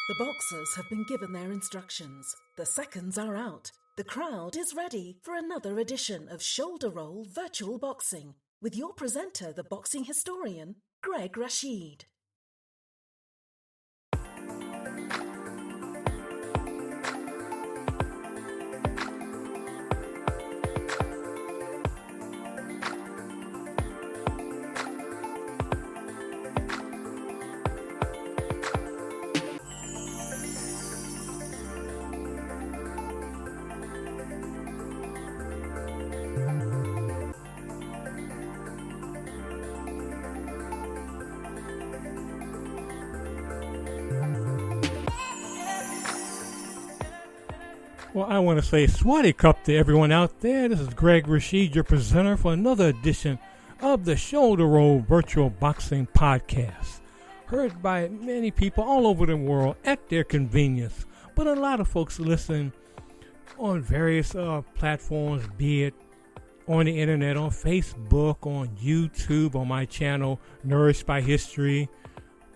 The boxers have been given their instructions. The seconds are out. The crowd is ready for another edition of Shoulder Roll Virtual Boxing with your presenter, the boxing historian, Greg Rashid. Well, I want to say Swati Cup to everyone out there. This is Greg Rashid, your presenter for another edition of the Shoulder Roll Virtual Boxing Podcast. Heard by many people all over the world at their convenience, but a lot of folks listen on various platforms, be it on the internet, on Facebook, on YouTube, on my channel, Nourished by History.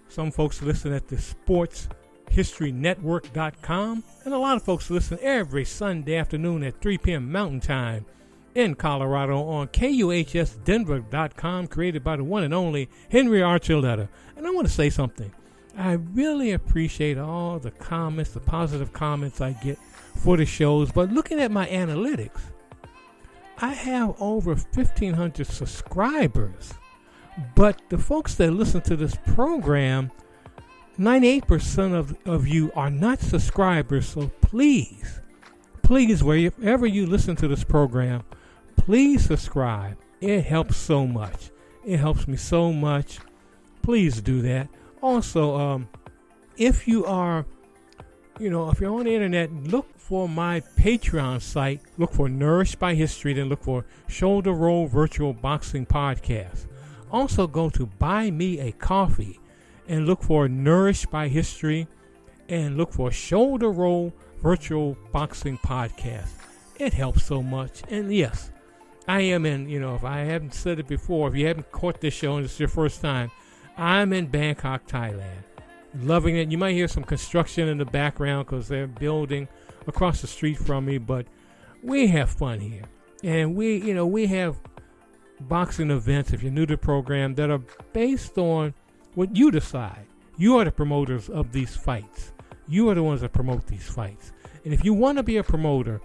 Some folks listen at the sportshistorynetwork.com, and a lot of folks listen every Sunday afternoon at 3 p.m. Mountain Time in Colorado on KUHSdenver.com, created by the one and only Henry Archuleta. And I want to say something. I really appreciate all the comments, the positive comments I get for the shows, but looking at my analytics, I have over 1,500 subscribers, but the folks that listen to this program, 98% of you are not subscribers, so please, wherever you listen to this program, please subscribe. It helps so much. It helps me so much. Please do that. Also, if you are, if you're on the internet, look for my Patreon site. Look for Nourished by History, then look for Shoulder Roll Virtual Boxing Podcast. Also, go to Buy Me a Coffee and look for Nourished by History and look for Shoulder Roll Virtual Boxing Podcast. It helps so much. And yes, I am in, if I haven't said it before, if you haven't caught this show and it's your first time, I'm in Bangkok, Thailand. Loving it. You might hear some construction in the background because they're building across the street from me, but we have fun here. And we have boxing events, if you're new to the program, that are based on what you decide. You are the promoters of these fights. You are the ones that promote these fights. And if you want to be a promoter,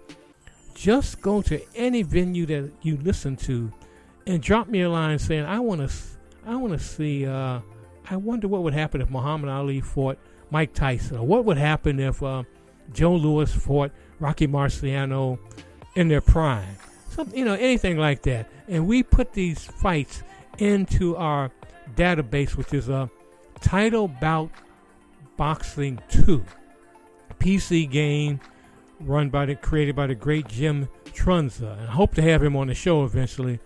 just go to any venue that you listen to and drop me a line saying, I want to see, I wonder what would happen if Muhammad Ali fought Mike Tyson, or what would happen if Joe Louis fought Rocky Marciano in their prime. Anything like that. And we put these fights into our database, which is a Title Bout Boxing 2 PC game created by the great Jim Trunza, and I hope to have him on the show eventually.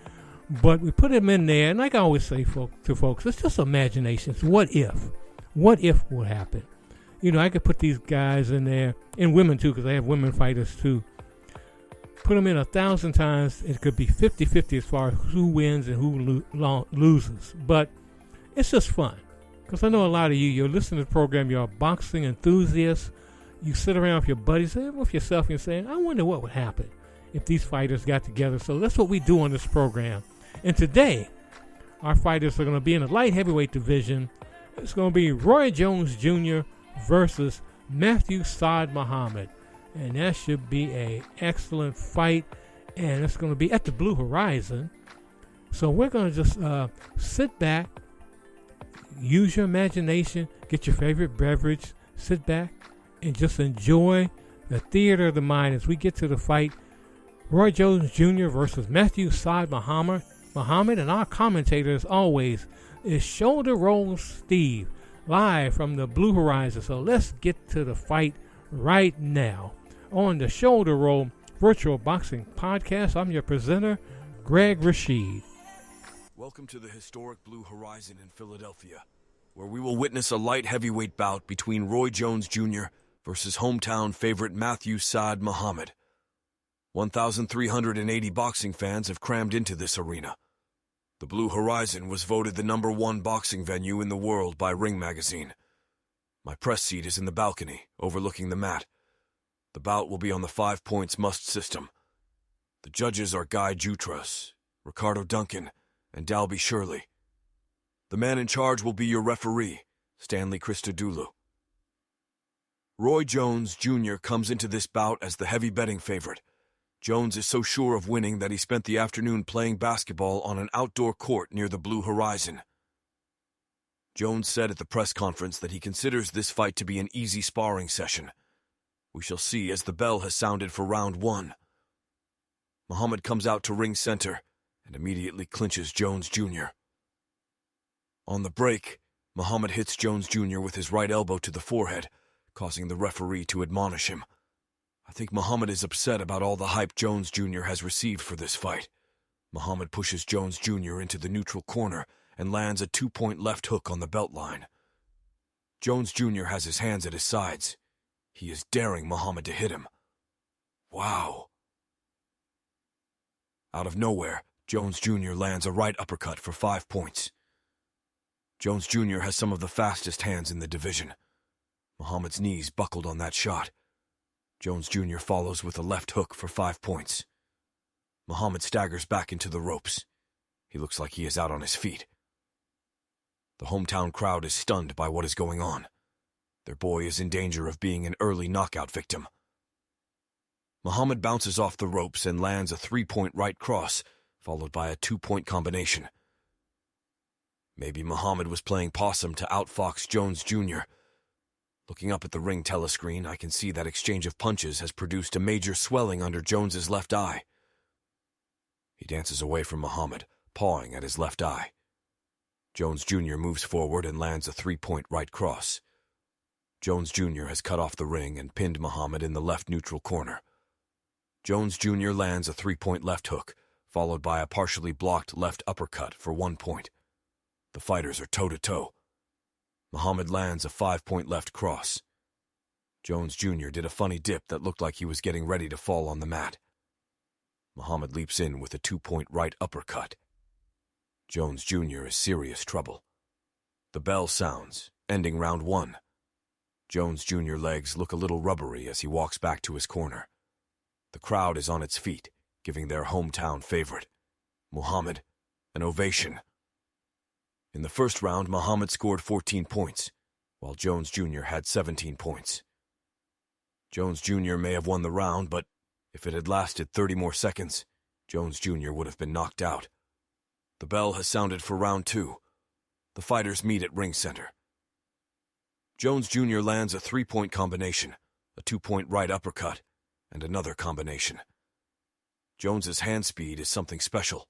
But we put him in there, and like I always say to folks, it's just imaginations. What if would happen? I could put these guys in there, and women too, because I have women fighters too. Put them in 1,000 times. It could be 50-50 as far as who wins and who loses. But it's just fun. Because I know a lot of you're listening to the program, you're a boxing enthusiast. You sit around with your buddies, with yourself, and saying, I wonder what would happen if these fighters got together. So that's what we do on this program. And today, our fighters are going to be in the light heavyweight division. It's going to be Roy Jones Jr. versus Matthew Saad Muhammad. And that should be an excellent fight. And it's going to be at the Blue Horizon. So we're going to just sit back, use your imagination, get your favorite beverage, sit back, and just enjoy the theater of the mind as we get to the fight. Roy Jones Jr. versus Matthew Saad Muhammad. And our commentator, as always, is Shoulder Roll Steve, live from the Blue Horizon. So let's get to the fight right now on the Shoulder Roll Virtual Boxing Podcast. I'm your presenter, Greg Rashid. Welcome to the historic Blue Horizon in Philadelphia, where we will witness a light heavyweight bout between Roy Jones Jr. versus hometown favorite Matthew Saad Muhammad. 1,380 boxing fans have crammed into this arena. The Blue Horizon was voted the #1 boxing venue in the world by Ring Magazine. My press seat is in the balcony, overlooking the mat. The bout will be on the 5 points must system. The judges are Guy Jutras, Ricardo Duncan, and Dalby Shirley. The man in charge will be your referee, Stanley Christodoulou. Roy Jones Jr. comes into this bout as the heavy betting favorite. Jones is so sure of winning that he spent the afternoon playing basketball on an outdoor court near the Blue Horizon. Jones said at the press conference that he considers this fight to be an easy sparring session. We shall see as the bell has sounded for round 1. Muhammad comes out to ring center and immediately clinches Jones Jr. On the break, Muhammad hits Jones Jr. with his right elbow to the forehead, causing the referee to admonish him. I think Muhammad is upset about all the hype Jones Jr. has received for this fight. Muhammad pushes Jones Jr. into the neutral corner and lands a 2-point left hook on the belt line. Jones Jr. has his hands at his sides. He is daring Muhammad to hit him. Wow. Out of nowhere, Jones Jr. lands a right uppercut for 5 points. Jones Jr. has some of the fastest hands in the division. Muhammad's knees buckled on that shot. Jones Jr. follows with a left hook for 5 points. Muhammad staggers back into the ropes. He looks like he is out on his feet. The hometown crowd is stunned by what is going on. Their boy is in danger of being an early knockout victim. Muhammad bounces off the ropes and lands a 3-point right cross, followed by a 2-point combination. Maybe Muhammad was playing possum to outfox Jones Jr. Looking up at the ring telescreen, I can see that exchange of punches has produced a major swelling under Jones's left eye. He dances away from Muhammad, pawing at his left eye. Jones Jr. moves forward and lands a 3-point right cross. Jones Jr. has cut off the ring and pinned Muhammad in the left neutral corner. Jones Jr. lands a 3-point left hook, followed by a partially blocked left uppercut for 1 point. The fighters are toe-to-toe. Muhammad lands a 5-point left cross. Jones Jr. did a funny dip that looked like he was getting ready to fall on the mat. Muhammad leaps in with a 2-point right uppercut. Jones Jr. is serious trouble. The bell sounds, ending round 1. Jones Jr. legs look a little rubbery as he walks back to his corner. The crowd is on its feet, giving their hometown favorite, Muhammad, an ovation. In the first round, Muhammad scored 14 points, while Jones Jr. had 17 points. Jones Jr. may have won the round, but if it had lasted 30 more seconds, Jones Jr. would have been knocked out. The bell has sounded for round 2. The fighters meet at ring center. Jones Jr. lands a 3-point combination, a 2-point right uppercut, and another combination. Jones's hand speed is something special.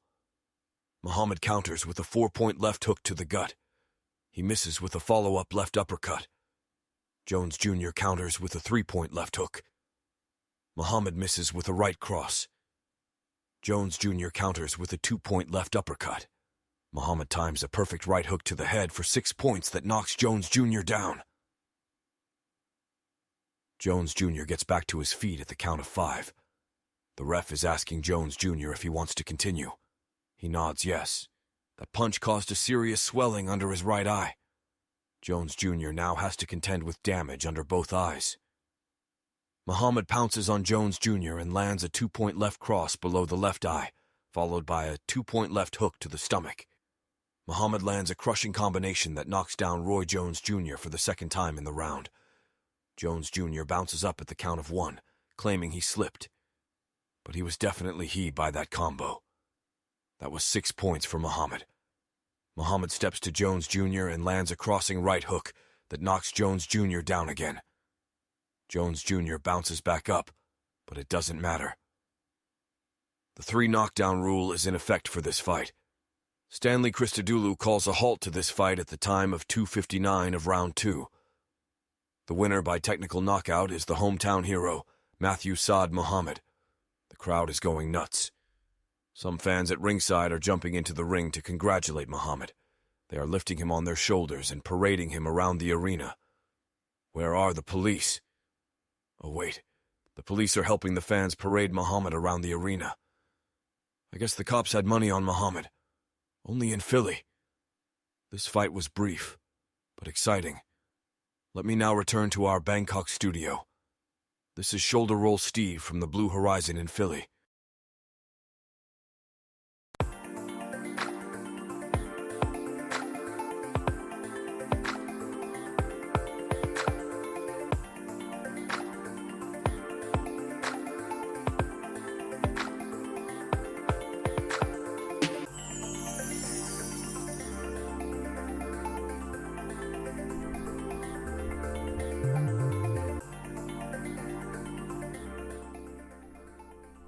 Muhammad counters with a 4-point left hook to the gut. He misses with a follow-up left uppercut. Jones Jr. counters with a 3-point left hook. Muhammad misses with a right cross. Jones Jr. counters with a 2-point left uppercut. Muhammad times a perfect right hook to the head for 6 points that knocks Jones Jr. down. Jones Jr. gets back to his feet at the count of 5. The ref is asking Jones Jr. if he wants to continue. He nods yes. That punch caused a serious swelling under his right eye. Jones Jr. now has to contend with damage under both eyes. Muhammad pounces on Jones Jr. and lands a 2-point left cross below the left eye, followed by a 2-point left hook to the stomach. Muhammad lands a crushing combination that knocks down Roy Jones Jr. for the second time in the round. Jones Jr. bounces up at the count of 1, claiming he slipped. But he was definitely he by that combo. That was 6 points for Muhammad. Muhammad steps to Jones Jr. and lands a crossing right hook that knocks Jones Jr. down again. Jones Jr. bounces back up, but it doesn't matter. The 3 knockdown rule is in effect for this fight. Stanley Christodoulou calls a halt to this fight at the time of 2:59 of round 2. The winner by technical knockout is the hometown hero, Matthew Saad Muhammad. The crowd is going nuts. Some fans at ringside are jumping into the ring to congratulate Muhammad. They are lifting him on their shoulders and parading him around the arena. Where are the police? Oh wait, the police are helping the fans parade Muhammad around the arena. I guess the cops had money on Muhammad. Only in Philly. This fight was brief, but exciting. Let me now return to our Bangkok studio. This is Shoulder Roll Steve from the Blue Horizon in Philly.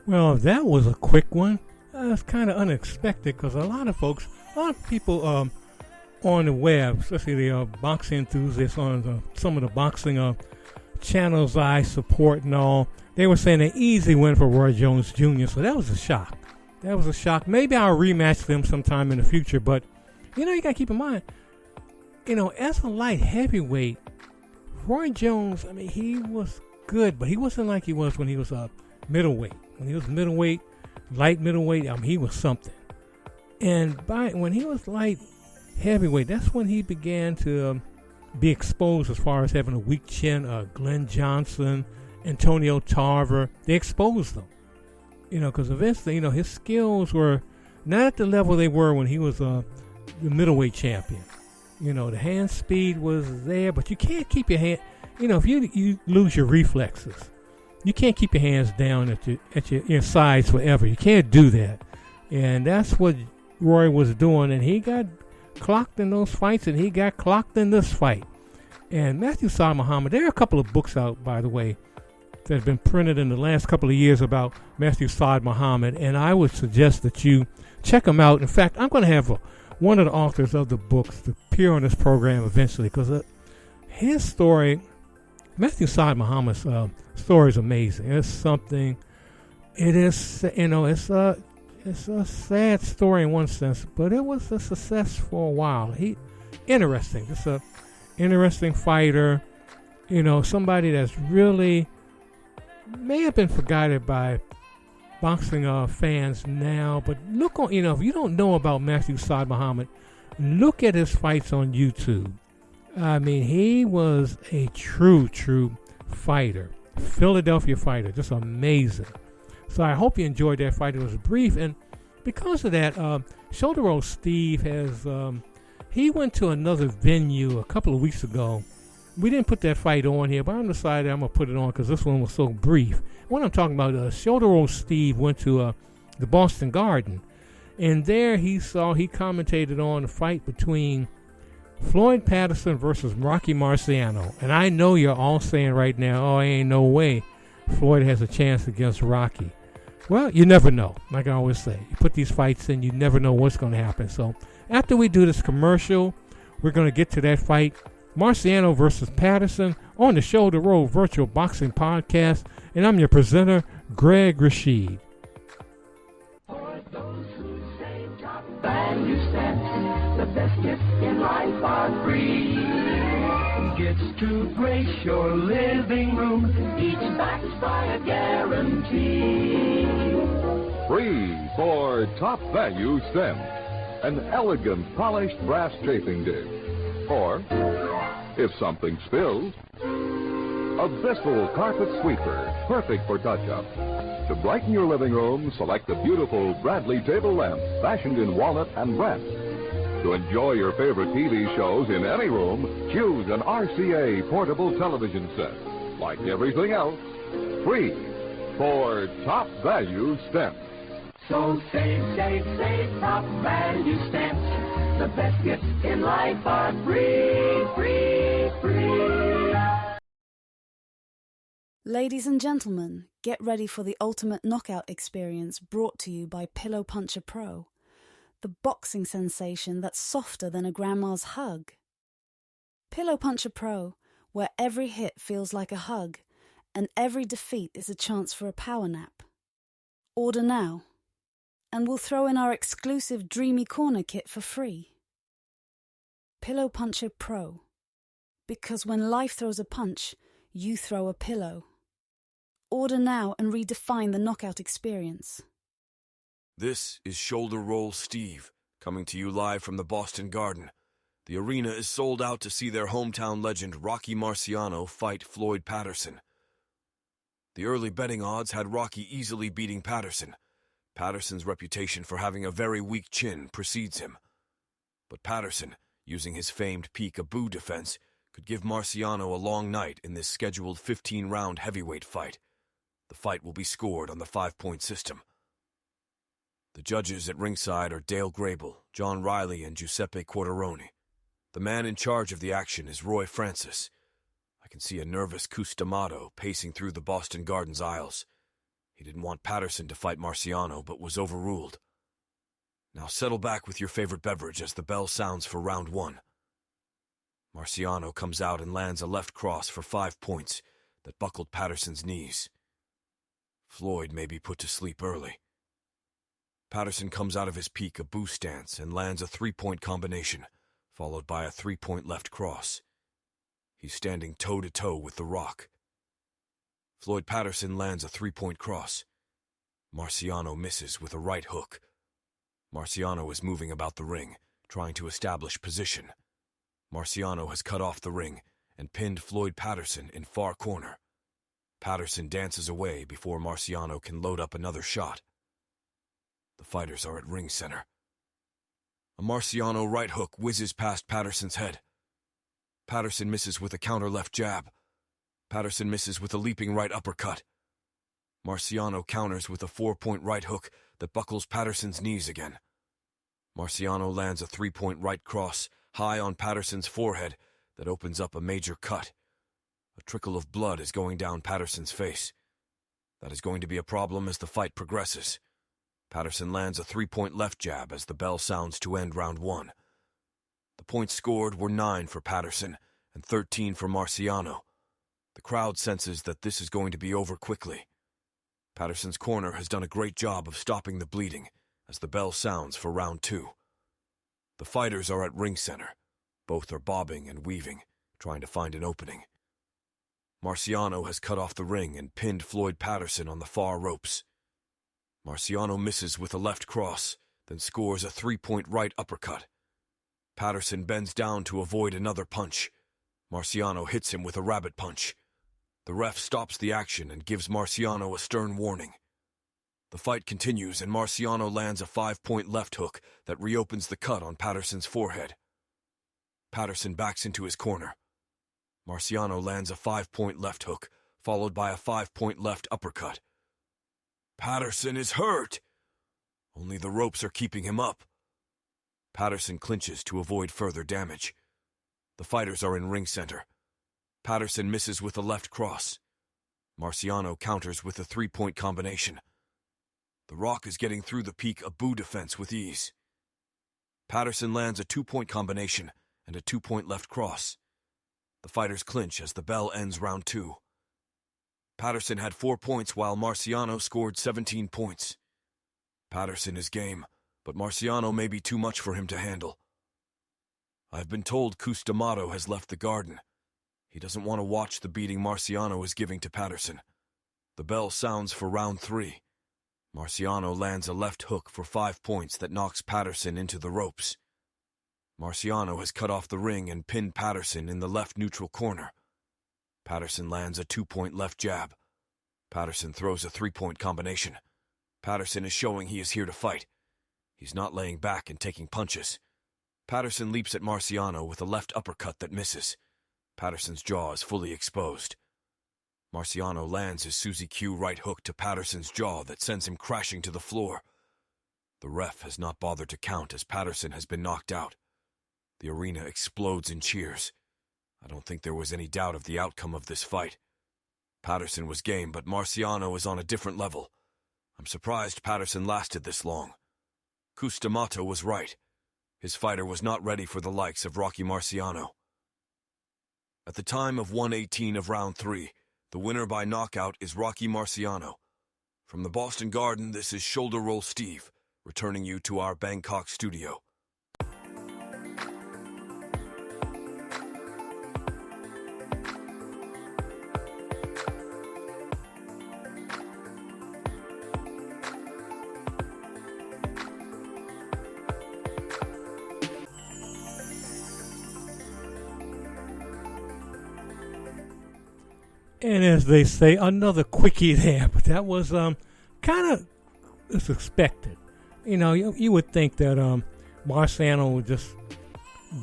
Well, that was a quick one. It's kind of unexpected because a lot of people on the web, especially the boxing enthusiasts on some of the boxing channels I support and all, they were saying an easy win for Roy Jones Jr., so that was a shock. Maybe I'll rematch them sometime in the future, but, you got to keep in mind, as a light heavyweight, Roy Jones, he was good, but he wasn't like he was when he was middleweight. When he was middleweight, light middleweight, he was something. And when he was light heavyweight, that's when he began to be exposed as far as having a weak chin. Glenn Johnson, Antonio Tarver, they exposed him. Because eventually, his skills were not at the level they were when he was the middleweight champion. The hand speed was there, but you can't keep your hand. If you lose your reflexes, you can't keep your hands down at your sides forever. You can't do that. And that's what Roy was doing. And he got clocked in those fights, and he got clocked in this fight. And Matthew Saad Muhammad, there are a couple of books out, by the way, that have been printed in the last couple of years about Matthew Saad Muhammad. And I would suggest that you check them out. In fact, I'm going to have one of the authors of the books to appear on this program eventually, because his story, Matthew Saad Muhammad's story is amazing. It's something. It is, it's a sad story in one sense, but it was a success for a while. Interesting. Just a interesting fighter. Somebody that's really may have been forgotten by boxing fans now. But look on, if you don't know about Matthew Saad Muhammad, look at his fights on YouTube. He was a true fighter. Philadelphia fighter. Just amazing. So I hope you enjoyed that fight. It was brief. And because of that, Shoulder Roll Steve he went to another venue a couple of weeks ago. We didn't put that fight on here, but I decided I'm going to put it on because this one was so brief. What I'm talking about, Shoulder Roll Steve went to the Boston Garden. And there he commentated on the fight between Floyd Patterson versus Rocky Marciano. And I know you're all saying right now, ain't no way Floyd has a chance against Rocky. Well, you never know. Like I always say, you put these fights in, you never know what's going to happen. So after we do this commercial, we're going to get to that fight, Marciano versus Patterson, on the Shoulder Roll Virtual Boxing Podcast. And I'm your presenter, Greg Rashid. For those who say top value stamps, the best gifts in life are free. Gifts to grace your living room, each backed by a guarantee. Free for top value stamps. An elegant polished brass chafing dish. Or, if something spills, a Bissell carpet sweeper, perfect for touch-up. To brighten your living room, select the beautiful Bradley table lamp, fashioned in walnut and brass. To enjoy your favorite TV shows in any room, choose an RCA portable television set. Like everything else, free for top value stamps. So save top value stamps. The best gifts in life are free. Ladies and gentlemen, get ready for the ultimate knockout experience brought to you by Pillow Puncher Pro. The boxing sensation that's softer than a grandma's hug. Pillow Puncher Pro, where every hit feels like a hug and every defeat is a chance for a power nap. Order now, and we'll throw in our exclusive Dreamy Corner kit for free. Pillow Puncher Pro, because when life throws a punch, you throw a pillow. Order now and redefine the knockout experience. This is Shoulder Roll Steve, coming to you live from the Boston Garden. The arena is sold out to see their hometown legend Rocky Marciano fight Floyd Patterson. The early betting odds had Rocky easily beating Patterson. Patterson's reputation for having a very weak chin precedes him. But Patterson, using his famed peek-a-boo defense, could give Marciano a long night in this scheduled 15-round heavyweight fight. The fight will be scored on the 5-point system. The judges at ringside are Dale Grable, John Riley, and Giuseppe Quarteroni. The man in charge of the action is Roy Francis. I can see a nervous Cus D'Amato pacing through the Boston Gardens aisles. He didn't want Patterson to fight Marciano, but was overruled. Now settle back with your favorite beverage as the bell sounds for round 1. Marciano comes out and lands a left cross for 5 points that buckled Patterson's knees. Floyd may be put to sleep early. Patterson comes out of his peek-a-boo stance and lands a 3-point combination, followed by a 3-point left cross. He's standing toe-to-toe with The Rock. Floyd Patterson lands a 3-point cross. Marciano misses with a right hook. Marciano is moving about the ring, trying to establish position. Marciano has cut off the ring and pinned Floyd Patterson in far corner. Patterson dances away before Marciano can load up another shot. The fighters are at ring center. A Marciano right hook whizzes past Patterson's head. Patterson misses with a counter left jab. Patterson misses with a leaping right uppercut. Marciano counters with a 4-point right hook that buckles Patterson's knees again. Marciano lands a 3-point right cross high on Patterson's forehead that opens up a major cut. A trickle of blood is going down Patterson's face. That is going to be a problem as the fight progresses. Patterson lands a 3-point left jab as the bell sounds to end round 1. The points scored were 9 for Patterson and 13 for Marciano. The crowd senses that this is going to be over quickly. Patterson's corner has done a great job of stopping the bleeding as the bell sounds for round 2. The fighters are at ring center. Both are bobbing and weaving, trying to find an opening. Marciano has cut off the ring and pinned Floyd Patterson on the far ropes. Marciano misses with a left cross, then scores a 3-point right uppercut. Patterson bends down to avoid another punch. Marciano hits him with a rabbit punch. The ref stops the action and gives Marciano a stern warning. The fight continues and Marciano lands a 5-point left hook that reopens the cut on Patterson's forehead. Patterson backs into his corner. Marciano lands a 5-point left hook, followed by a 5-point left uppercut. Patterson is hurt! Only the ropes are keeping him up. Patterson clinches to avoid further damage. The fighters are in ring center. Patterson misses with a left cross. Marciano counters with a 3-point combination. The Rock is getting through the peek-a-boo defense with ease. Patterson lands a 2-point combination and a 2-point left cross. The fighters clinch as the bell ends round 2. Patterson had 4 points while Marciano scored 17 points. Patterson is game, but Marciano may be too much for him to handle. I've been told Cus D'Amato has left the garden. He doesn't want to watch the beating Marciano is giving to Patterson. The bell sounds for round 3. Marciano lands a left hook for 5 points that knocks Patterson into the ropes. Marciano has cut off the ring and pinned Patterson in the left neutral corner. Patterson lands a 2-point left jab. Patterson throws a 3-point combination. Patterson is showing he is here to fight. He's not laying back and taking punches. Patterson leaps at Marciano with a left uppercut that misses. Patterson's jaw is fully exposed. Marciano lands his Suzy Q right hook to Patterson's jaw that sends him crashing to the floor. The ref has not bothered to count as Patterson has been knocked out. The arena explodes in cheers. I don't think there was any doubt of the outcome of this fight. Patterson was game, but Marciano is on a different level. I'm surprised Patterson lasted this long. Cus D'Amato was right. His fighter was not ready for the likes of Rocky Marciano. At the time of 1:18 of round 3, the winner by knockout is Rocky Marciano. From the Boston Garden, this is Shoulder Roll Steve, returning you to our Bangkok studio. And as they say, another quickie there. But that was kind of expected. You know, you would think that Marciano would just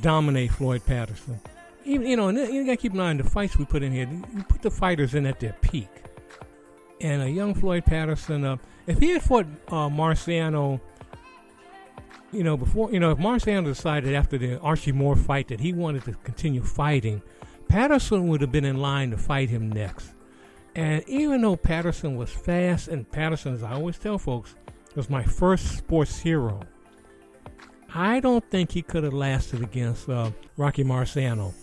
dominate Floyd Patterson. Even, you know, and you got to keep in mind the fights we put in here. You put the fighters in at their peak. And a young Floyd Patterson, if he had fought Marciano, you know, before, you know, if Marciano decided after the Archie Moore fight that he wanted to continue fighting, Patterson would have been in line to fight him next. And even though Patterson was fast, and Patterson, as I always tell folks, was my first sports hero, I don't think he could have lasted against Rocky Marciano.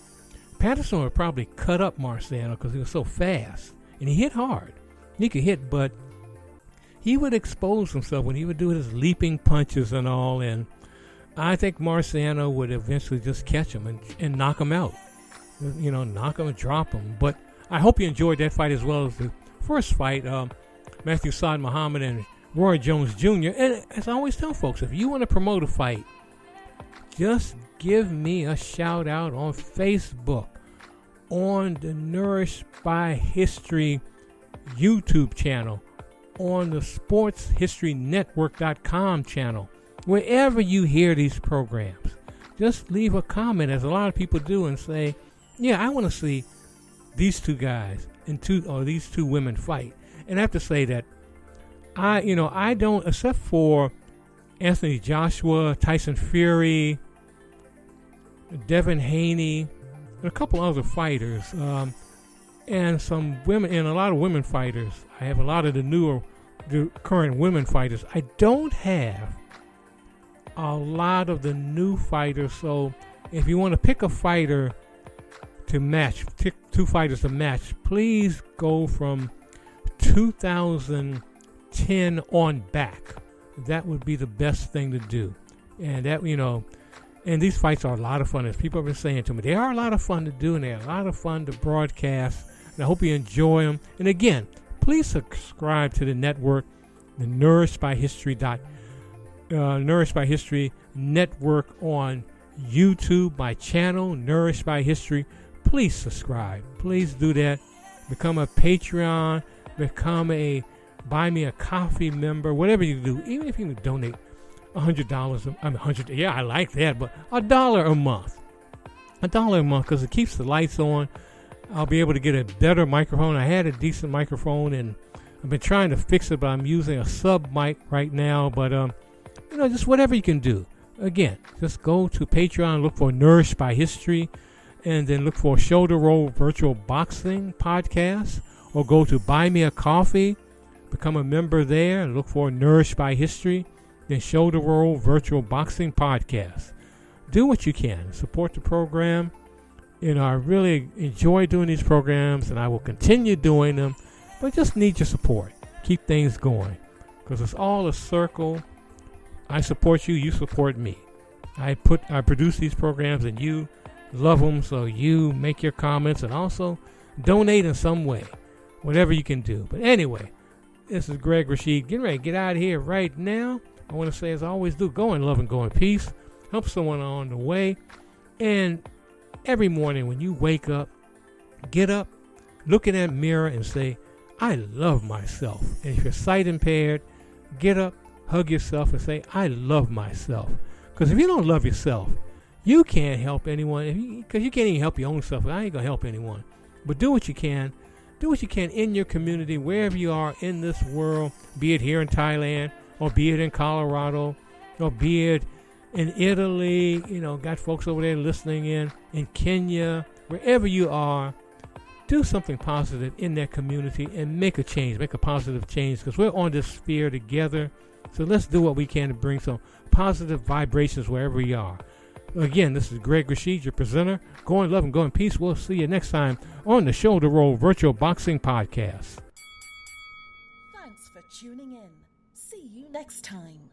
Patterson would probably cut up Marciano because he was so fast. And he hit hard. He could hit, but he would expose himself when he would do his leaping punches and all. And I think Marciano would eventually just catch him and knock him out. You know, knock him and drop him. But I hope you enjoyed that fight as well as the first fight, Matthew Saad Muhammad and Roy Jones Jr. And as I always tell folks, if you want to promote a fight, just give me a shout out on Facebook, on the Nourished by History YouTube channel, on the SportsHistoryNetwork.com channel, wherever you hear these programs. Just leave a comment, as a lot of people do, and say, yeah, I want to see these two guys and these two women fight. And I have to say that I don't, except for Anthony Joshua, Tyson Fury, Devin Haney, and a couple other fighters, and some women, and a lot of women fighters. I have a lot of the current women fighters. I don't have a lot of the new fighters. So if you want to pick a fighter to match, pick two fighters to match, please go from 2010 on back. That would be the best thing to do. And that, you know, and these fights are a lot of fun. As people have been saying to me, they are a lot of fun to do, and they're a lot of fun to broadcast. And I hope you enjoy them. And again, please subscribe to the network, the Nourished by History Network on YouTube, my channel, Nourished by History. Please subscribe. Please do that. Become a Patreon. Become a Buy Me a Coffee member. Whatever you do, even if you donate $100. Yeah, I like that, but $1 a month. $1 a month, because it keeps the lights on. I'll be able to get a better microphone. I had a decent microphone, and I've been trying to fix it, but I'm using a sub mic right now. But just whatever you can do. Again, just go to Patreon, look for Nourished by History, and then look for Shoulder Roll Virtual Boxing Podcast, or go to Buy Me a Coffee, become a member there, and look for Nourished by History, then Shoulder Roll Virtual Boxing Podcast. Do what you can. Support the program. You know, I really enjoy doing these programs, and I will continue doing them, but just need your support. Keep things going, because it's all a circle. I support you, you support me. I produce these programs, and you love them, so you make your comments and also donate in some way, whatever you can do. But anyway, this is Greg Rashid, getting ready to get out of here right now. I want to say, as I always do, go in love and go in peace. Help someone on the way. And every morning when you wake up, get up, look in that mirror and say, I love myself. And if you're sight impaired, get up, hug yourself and say, I love myself. Because if you don't love yourself, you can't help anyone. Because you can't even help your own self. I ain't going to help anyone. But do what you can. Do what you can in your community, wherever you are in this world, be it here in Thailand, or be it in Colorado, or be it in Italy. You know, got folks over there listening in Kenya, wherever you are. Do something positive in that community and make a change, make a positive change, because we're on this sphere together. So let's do what we can to bring some positive vibrations wherever we are. Again, this is Greg Rashid, your presenter. Go in love and go in peace. We'll see you next time on the Shoulder Roll Virtual Boxing Podcast. Thanks for tuning in. See you next time.